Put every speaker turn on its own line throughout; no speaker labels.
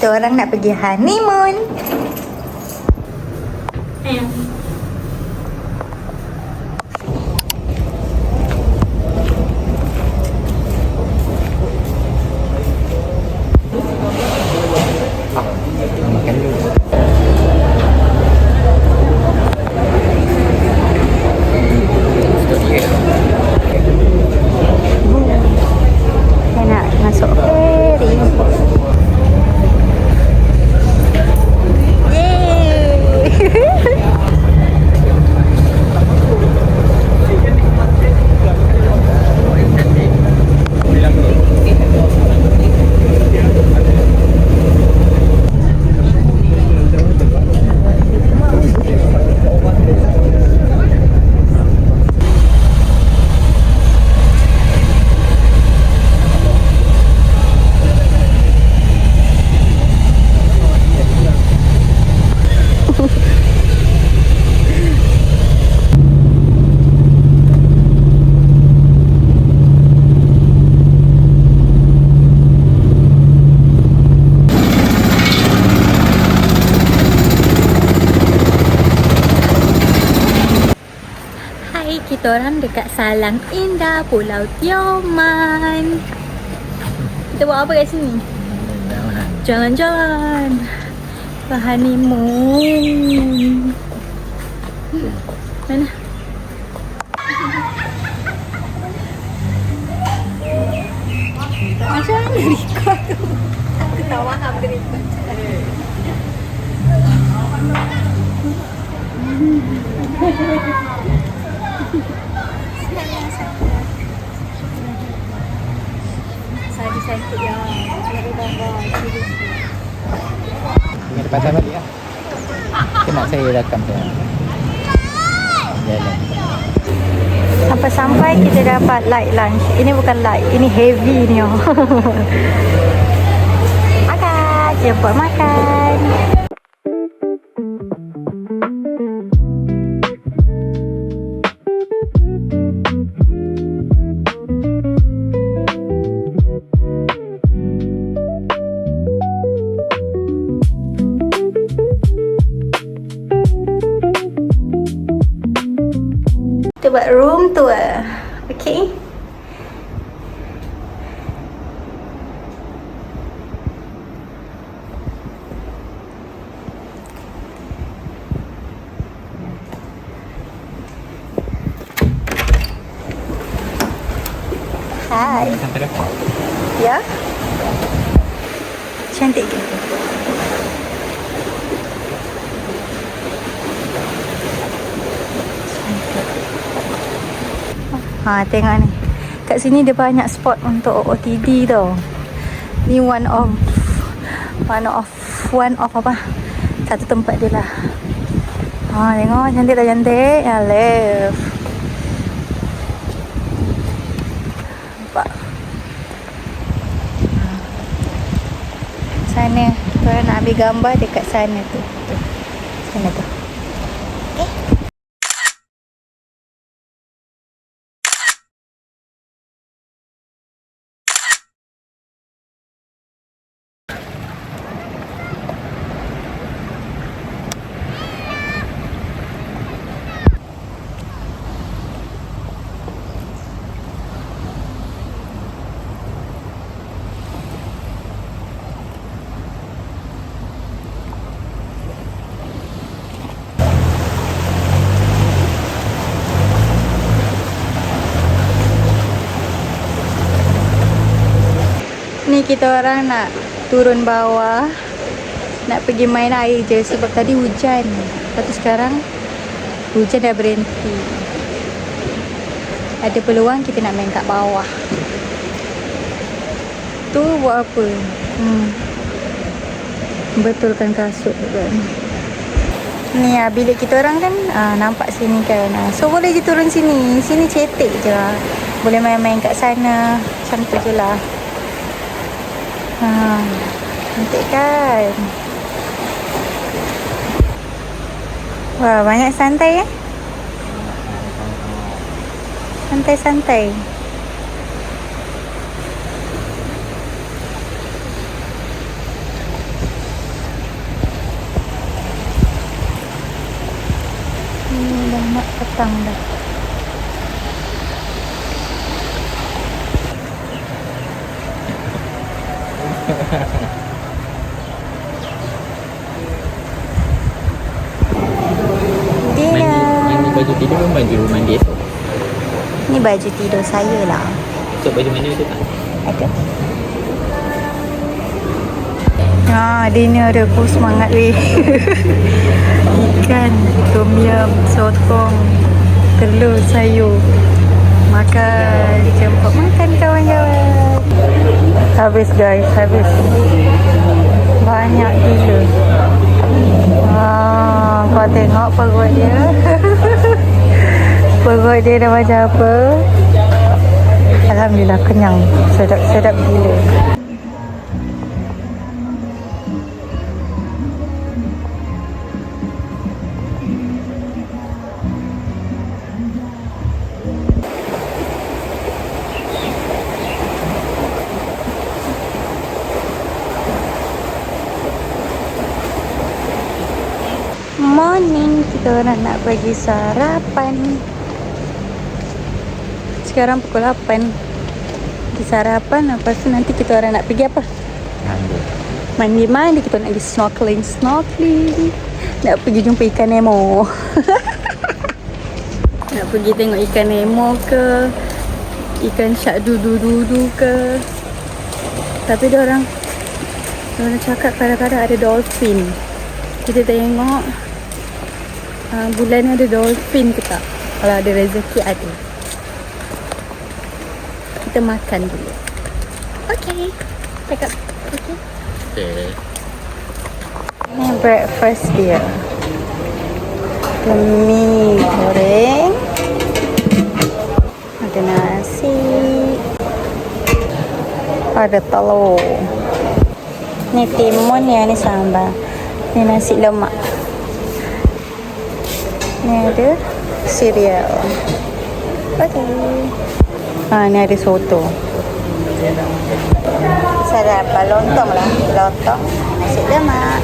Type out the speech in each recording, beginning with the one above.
kita orang nak pergi honeymoon.
Makan dulu.
Saya nak masuk ferry. Kita orang dekat Salang Indah, Pulau Tioman. Kita buat apa kat sini? Jalan-jalan. Ke honeymoon. Mana? Macam mana record tu? Aku tak faham ke record. Sakit ya. Ada gambar.
Ini depan saya balik lah. Kena saya rakam dia. Jalan.
Sampai-sampai kita dapat light lunch. Ini bukan light, ini heavy ni. Makan, jemput makan. Kita buat room tour. Okay. Hai.
Sampai dah.
Ya. Cantik ke? Ha, tengok ni. Kat sini dia banyak spot untuk OOTD tau. Ni one of apa? Satu tempat dia lah. Ha, tengok cantik tak cantik? Ya, love. Nampak. Sana. Korang nak ambil gambar dekat sana tu. Sana tu. Ni kita orang nak turun bawah, nak pergi main air je sebab tadi hujan. Lepas tu sekarang hujan dah berhenti. Ada peluang kita nak main kat bawah. Tu buat apa? Betulkan kasut juga ni. Ni lah, bilik kita orang kan nampak sini kan. So boleh je turun sini. Sini cetek je lah. Boleh main-main kat sana. Macam tu je lah. Cantik kan? Wah, banyak santai eh. Santai-santai. Dah nak petang dah.
Mandi baju tidur pun baju mandi esok.
Ni baju tidur saya lah.
Esok baju mandi ada tak?
Ada. Dinner dia pun semangat weh. Ikan, tom yum, sotong, telur, sayur. Makan, jemput makan kawan-kawan. Habis guys, habis. Banyak gila. Kau tengok perut dia. Perut dia dah macam apa. Alhamdulillah kenyang. Sedap-sedap gila. Morning, kita orang nak pergi sarapan. Sekarang pukul 8. Pergi sarapan, lepas tu nanti kita orang nak pergi apa? Mandi. Kita nak pergi snorkeling. Nak pergi jumpa ikan Nemo. Nak pergi tengok ikan Nemo ke, ikan shark dudu ke. Tapi diorang cakap kadang-kadang ada dolphin. Kita tengok bulan ni ada dolphin ke tak. Kalau ada rezeki ada. Kita makan dulu. Okay. Cakap. Okay.
Okay.
Ni breakfast dia. Mi goreng. Ada nasi. Ada telur. Ni timun ya, ni sambal. Ni nasi lemak. Ni ada cereal. Okay. Ni ada soto. Sarapan lontong lah. Lontong, nasi lemak.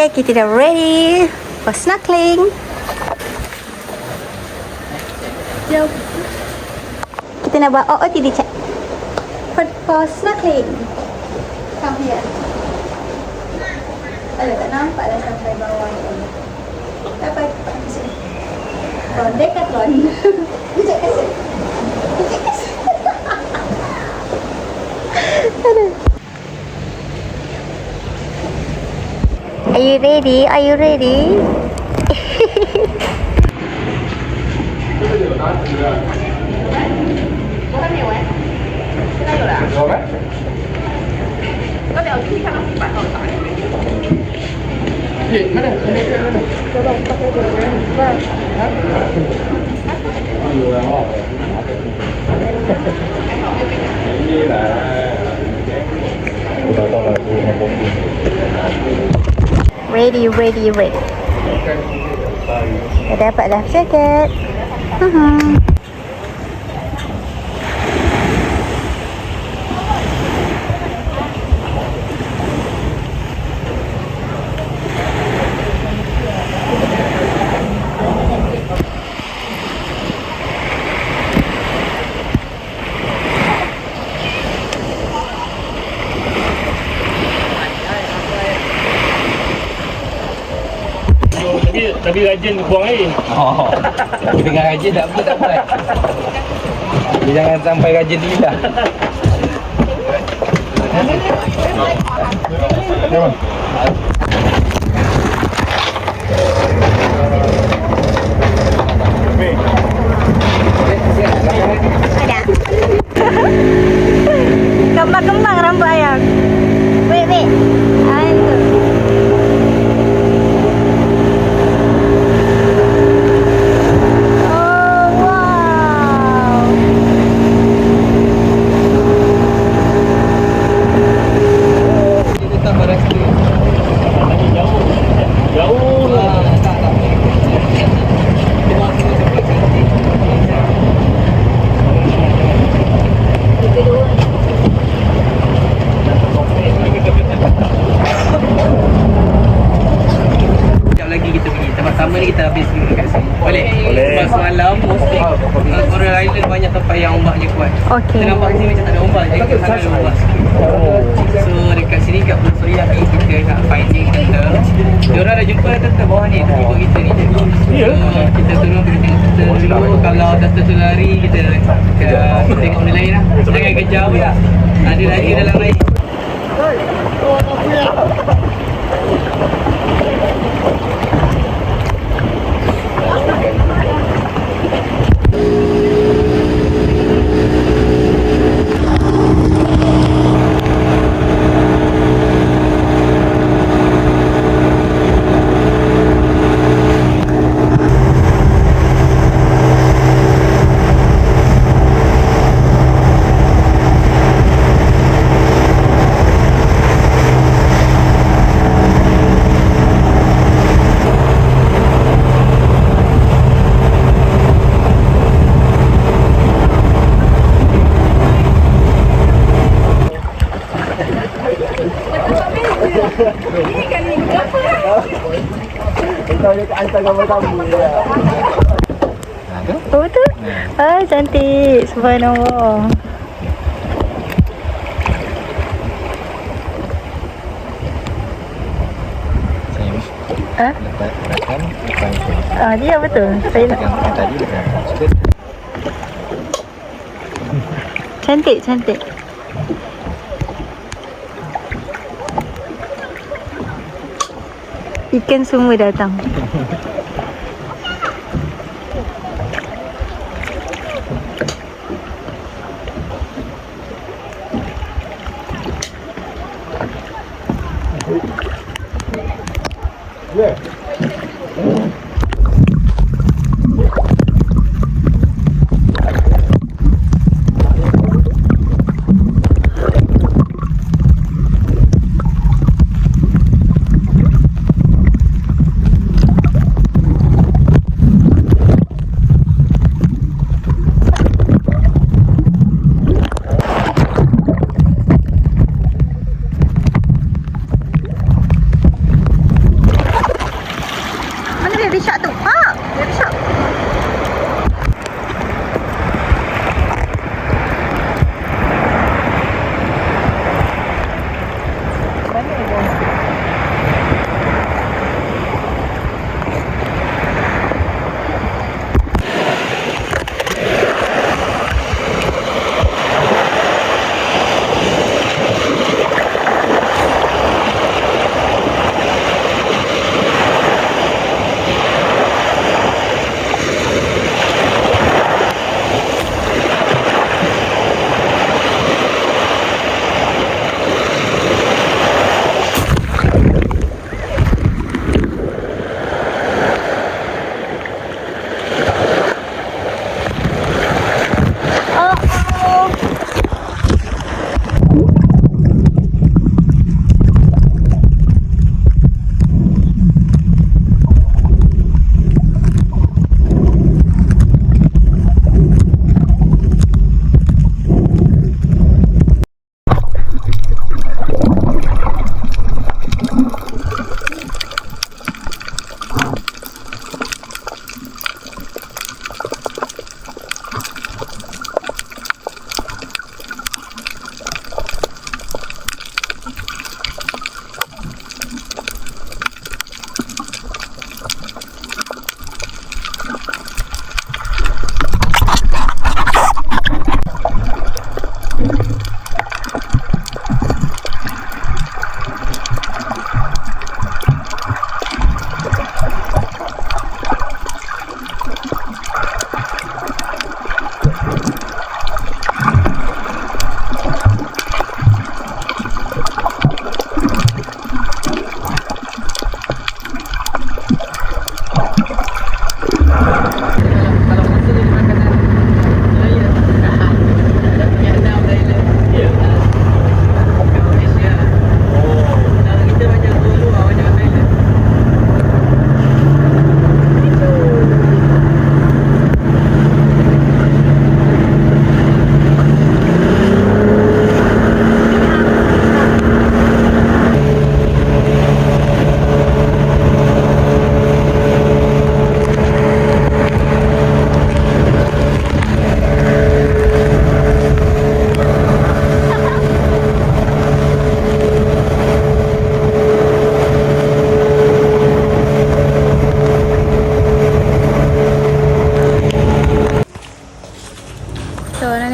Okay, kita dah ready for snorkeling. Jom. Kita nak buat OOTD check for snorkeling. Come here. Aduh, tak nampak dah sampai bawah ni. Apa? Sini. Decathlon. Kejap kasut. Aduh. Are you ready? Are you ready? Ready. Dah dapat life jacket.
Tapi rajin buang air.
Dengan rajin tak apa. Dia jangan sampai rajin lidah.
Jom.
lama sikit. Coral Island banyak tempat yang ombaknya kuat.
Okey.
Kita nampak sini macam tak ada ombak, jadi kita tak ada ombak sikit. So dekat sini kat Pulau Seriaki kita nak finding kita. Diorang dah jumpa tentang bawah ni, ikut kita ni je. So kita turun pergi tengok kita dulu. Kalau data tu lari, kita tengok benda lain lah. Jangan kejar pun lah. Ada lagi dalam air.
Oh betul? Ah, cantik. Subhanallah. Ah? Ah, dia betul. Saya nak. Cantik, cantik. Ikan semua datang.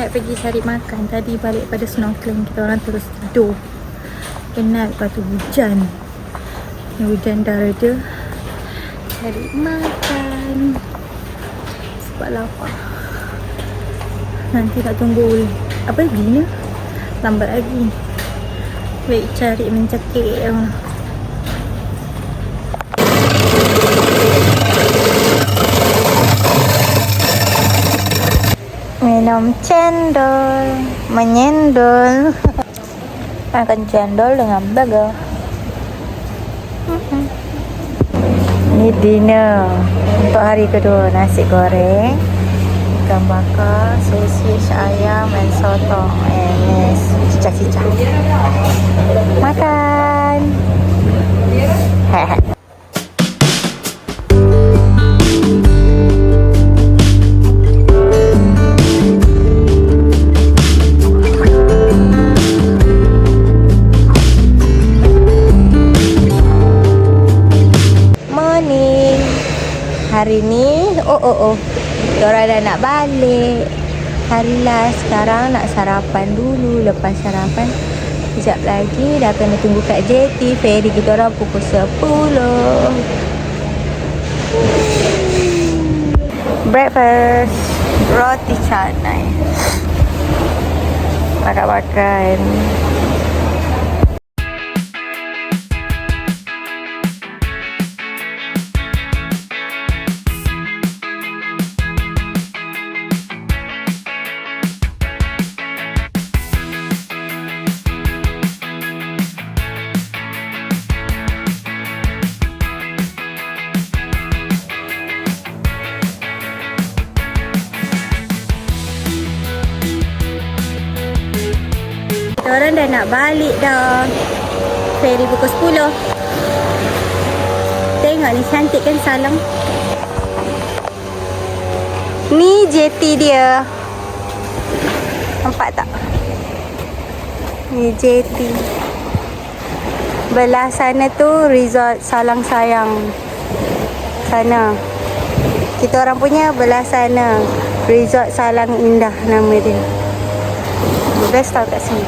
Nak pergi cari makan. Tadi balik pada snorkeling, kita orang terus tidur. Penat, lepas tu hujan. Hujan dah reda. Cari makan sebab lapar. Nanti nak tunggu apa dinner, lambat lagi. Baik cari mencekik. Minum cendol, menyendol. Makan cendol dengan burger. Ini dinner untuk hari kedua. Nasi goreng, ikan bakar, sosis, ayam dan sotong. Yes, cicak-cicak. Makan. Hari ni, diorang dah nak balik. Hari last, sekarang nak sarapan dulu. Lepas sarapan, sekejap lagi dah kena tunggu kat JT. Ferry kita orang pukul 10. Breakfast, roti canai. Makan-makan. Orang dah nak balik dah. Ferry pukul 10. Tengok ni, cantik kan Salang. Ni JT dia. Nampak tak? Ni JT. Belah sana tu resort Salang Sayang. Sana. Kita orang punya belah sana. Resort Salang Indah nama dia. Best tau kat sini.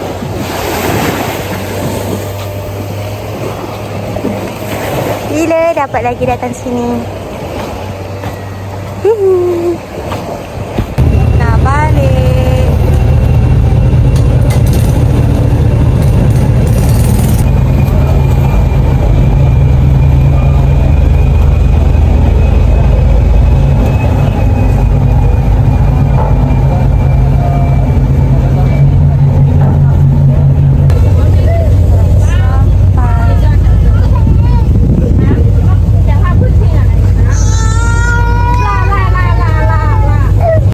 Bila dapat lagi datang sini.